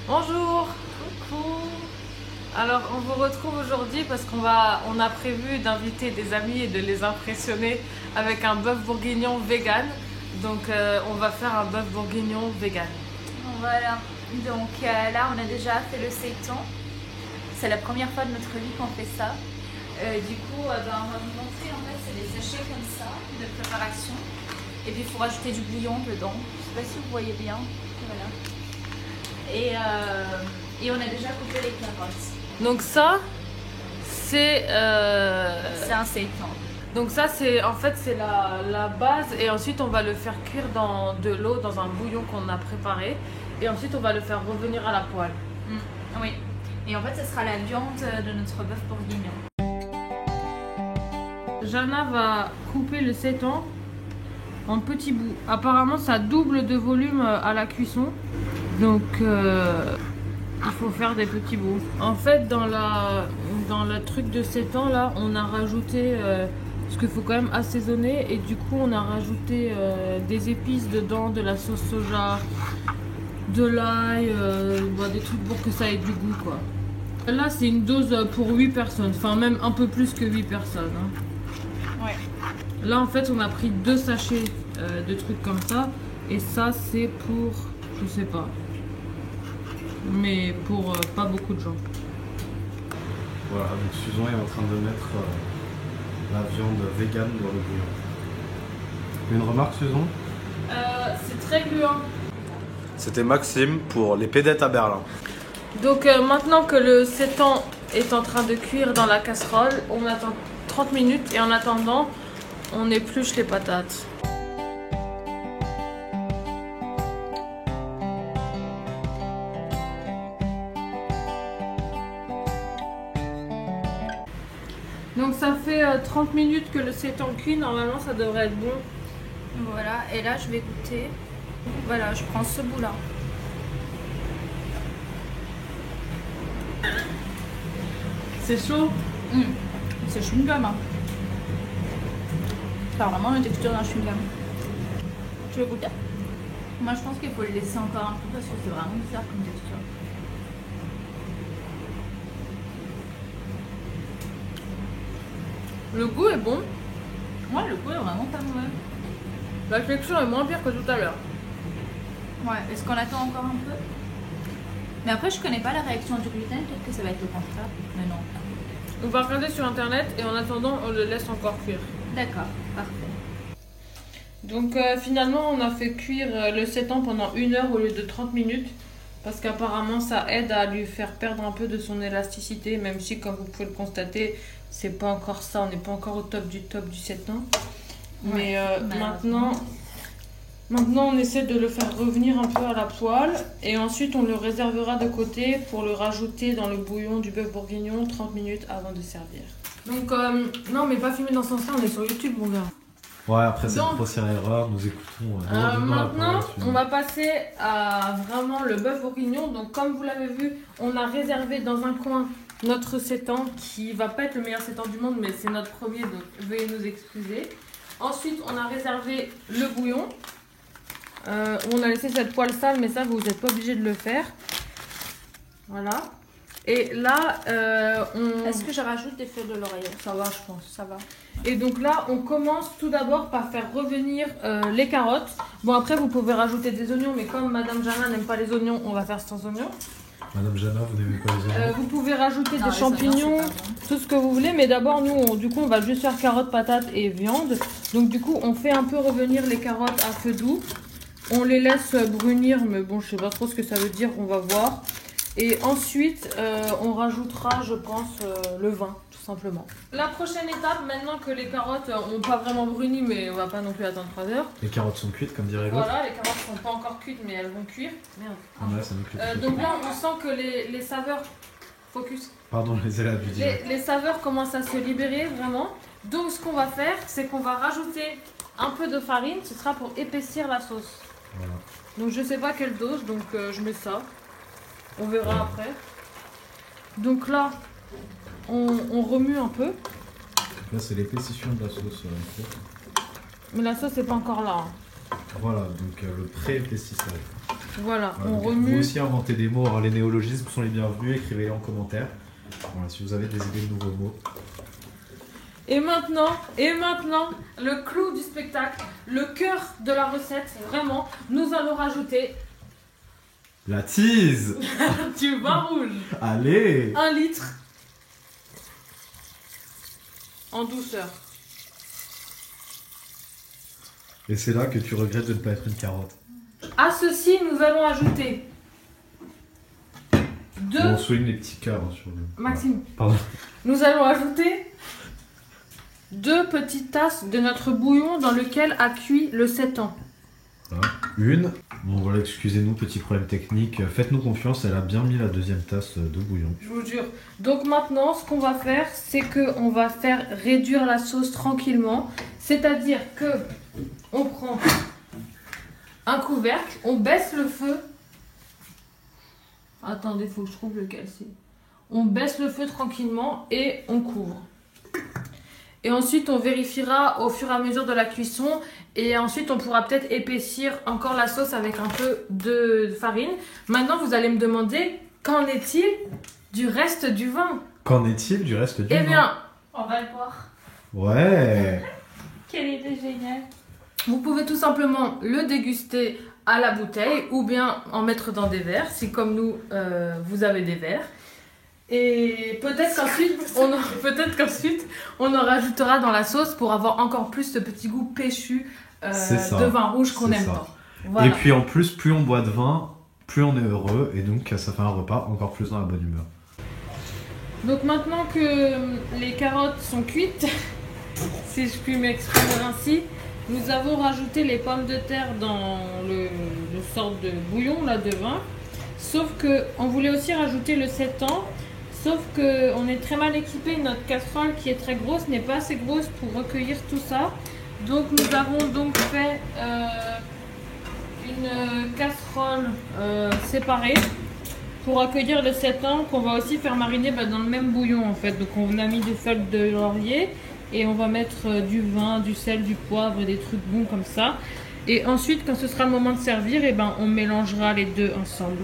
Bonjour. Coucou. Alors on vous retrouve aujourd'hui parce qu'on a prévu d'inviter des amis et de les impressionner avec un bœuf bourguignon vegan. Donc on va faire un bœuf bourguignon vegan. Voilà, donc là on a déjà fait le seitan. C'est la première fois de notre vie qu'on fait ça. Du coup, on va vous montrer, en fait, c'est des sachets comme ça de préparation. Et puis il faut rajouter du bouillon dedans. Je sais pas si vous voyez bien. Voilà. Et on a déjà coupé les carottes. Donc ça, c'est un seitan. Donc ça c'est en fait c'est la base et ensuite on va le faire cuire dans de l'eau, dans un bouillon qu'on a préparé. Et ensuite on va le faire revenir à la poêle. Oui. Et en fait, ce sera la viande de notre bœuf bourguignon. Jana va couper le seitan en petits bouts. Apparemment, ça double de volume à la cuisson. Donc, il faut faire des petits bouts. En fait, dans le truc de seitan, là, on a rajouté... parce qu'il faut quand même assaisonner. Et du coup, on a rajouté des épices dedans, de la sauce soja, de l'ail, des trucs pour que ça ait du goût, quoi. Là, c'est une dose pour 8 personnes. Enfin, même un peu plus que 8 personnes. Hein. Ouais. Là, en fait, on a pris 2 sachets de trucs comme ça. Et ça, c'est pour... Je sais pas. Mais pour pas beaucoup de gens. Voilà, donc Susan est en train de mettre la viande vegan dans le bouillon. Une remarque, Susan? C'est très gluant. C'était Maxime pour les pédettes à Berlin. Donc maintenant que le seitan est en train de cuire dans la casserole, on attend 30 minutes et en attendant, on épluche les patates. Donc ça fait 30 minutes que le seitan cuit, normalement ça devrait être bon. Voilà, et là je vais goûter. Voilà, je prends ce bout là. C'est chaud. C'est chewing-gum. Hein. Ça a vraiment la texture d'un chewing-gum. Tu veux goûter? Moi je pense qu'il faut le laisser encore un peu parce que c'est vraiment bizarre comme texture. Le goût est bon. Ouais, le goût est vraiment pas mauvais. La texture est moins pire que tout à l'heure. Ouais, est-ce qu'on attend encore un peu? Mais après je connais pas la réaction du gluten, peut-être que ça va être le contraire. Mais non. On va regarder sur internet et en attendant on le laisse encore cuire. D'accord, parfait. Donc finalement on a fait cuire le seitan pendant 1 heure au lieu de 30 minutes. Parce qu'apparemment ça aide à lui faire perdre un peu de son élasticité. Même si comme vous pouvez le constater, c'est pas encore ça, on n'est pas encore au top du seitan. Mais maintenant on essaie de le faire revenir un peu à la poêle. Et ensuite on le réservera de côté pour le rajouter dans le bouillon du bœuf bourguignon 30 minutes avant de servir. Donc non mais pas filmé dans ce sens-là, on est sur YouTube mon gars. Ouais, après cette grossière erreur, nous écoutons. Maintenant, on va passer à vraiment le bœuf bourguignon. Donc, comme vous l'avez vu, on a réservé dans un coin notre seitan qui va pas être le meilleur seitan du monde, mais c'est notre premier, donc veuillez nous excuser. Ensuite, on a réservé le bouillon. On a laissé cette poêle sale, mais ça, vous n'êtes pas obligé de le faire. Voilà. Et là, Est-ce que je rajoute des feuilles de laurier? Ça va, je pense. Ça va. Et donc là, on commence tout d'abord par faire revenir les carottes. Bon, après, vous pouvez rajouter des oignons, mais comme Madame Jana n'aime pas les oignons, on va faire sans oignons. Madame Jana, vous n'aimez pas les oignons? Vous pouvez rajouter des les champignons, oignons, tout ce que vous voulez. Mais d'abord, nous, du coup, on va juste faire carottes, patates et viande. Donc du coup, on fait un peu revenir les carottes à feu doux. On les laisse brunir, mais bon, je sais pas trop ce que ça veut dire, on va voir. Et ensuite, on rajoutera, je pense, le vin, tout simplement. La prochaine étape, maintenant que les carottes n'ont pas vraiment bruni, mais on va pas non plus attendre 3 heures. Les carottes sont cuites, comme dirait l'autre. Voilà, les carottes sont pas encore cuites, mais elles vont cuire. Merde. Ouais, ça me Donc là, on sent que les saveurs... Focus. Pardon, les élèves du direct. Les saveurs commencent à se libérer, vraiment. Donc ce qu'on va faire, c'est qu'on va rajouter un peu de farine. Ce sera pour épaissir la sauce. Voilà. Donc je sais pas quelle dose, donc je mets ça. On verra après. Donc là, on remue un peu. Là, c'est l'épaississement de la sauce. Mais la sauce n'est pas encore là. Voilà, donc le pré-épaississage. Voilà, Voilà, on donc, remue. Vous aussi inventez des mots, alors les néologismes sont les bienvenus, écrivez-les en commentaire. Voilà, si vous avez des idées de nouveaux mots. Et maintenant, le clou du spectacle, le cœur de la recette, vraiment, nous allons rajouter La tease. du vin rouge. Allez. 1 litre en douceur. Et c'est là que tu regrettes de ne pas être une carotte. À ceci, nous allons ajouter deux... On souligne les petits cœurs hein, sur le... Maxime, Pardon. nous allons ajouter 2 petites tasses de notre bouillon dans lequel a cuit le 7 ans. Voilà. Une. Bon voilà, excusez-nous, petit problème technique. Faites-nous confiance, elle a bien mis la deuxième tasse de bouillon. Je vous jure. Donc maintenant, ce qu'on va faire, c'est qu'on va faire réduire la sauce tranquillement. C'est-à-dire que on prend un couvercle, on baisse le feu. Attendez, il faut que je trouve lequel c'est. On baisse le feu tranquillement et on couvre. Et ensuite, on vérifiera au fur et à mesure de la cuisson. Et ensuite, on pourra peut-être épaissir encore la sauce avec un peu de farine. Maintenant, vous allez me demander, qu'en est-il du reste du vin? Qu'en est-il du reste du Eh vin? bien, On va le boire. Ouais. Quelle idée géniale. vous pouvez tout simplement le déguster à la bouteille ou bien en mettre dans des verres, si comme nous, vous avez des verres. Et peut-être qu'ensuite, on en rajoutera dans la sauce pour avoir encore plus ce petit goût péchu de vin rouge qu'on aime tant. Voilà. Et puis en plus, plus on boit de vin, plus on est heureux. Et donc, ça fait un repas encore plus dans la bonne humeur. Donc maintenant que les carottes sont cuites, si je puis m'exprimer ainsi, nous avons rajouté les pommes de terre dans le sorte de bouillon là, de vin. Sauf que on voulait aussi rajouter le 7 ans. Sauf qu'on est très mal équipé, notre casserole qui est très grosse n'est pas assez grosse pour recueillir tout ça. Donc nous avons donc fait une casserole séparée pour accueillir le 7 ans qu'on va aussi faire mariner dans le même bouillon en fait. Donc on a mis des feuilles de laurier et on va mettre du vin, du sel, du poivre, des trucs bons comme ça. Et ensuite quand ce sera le moment de servir, on mélangera les deux ensemble.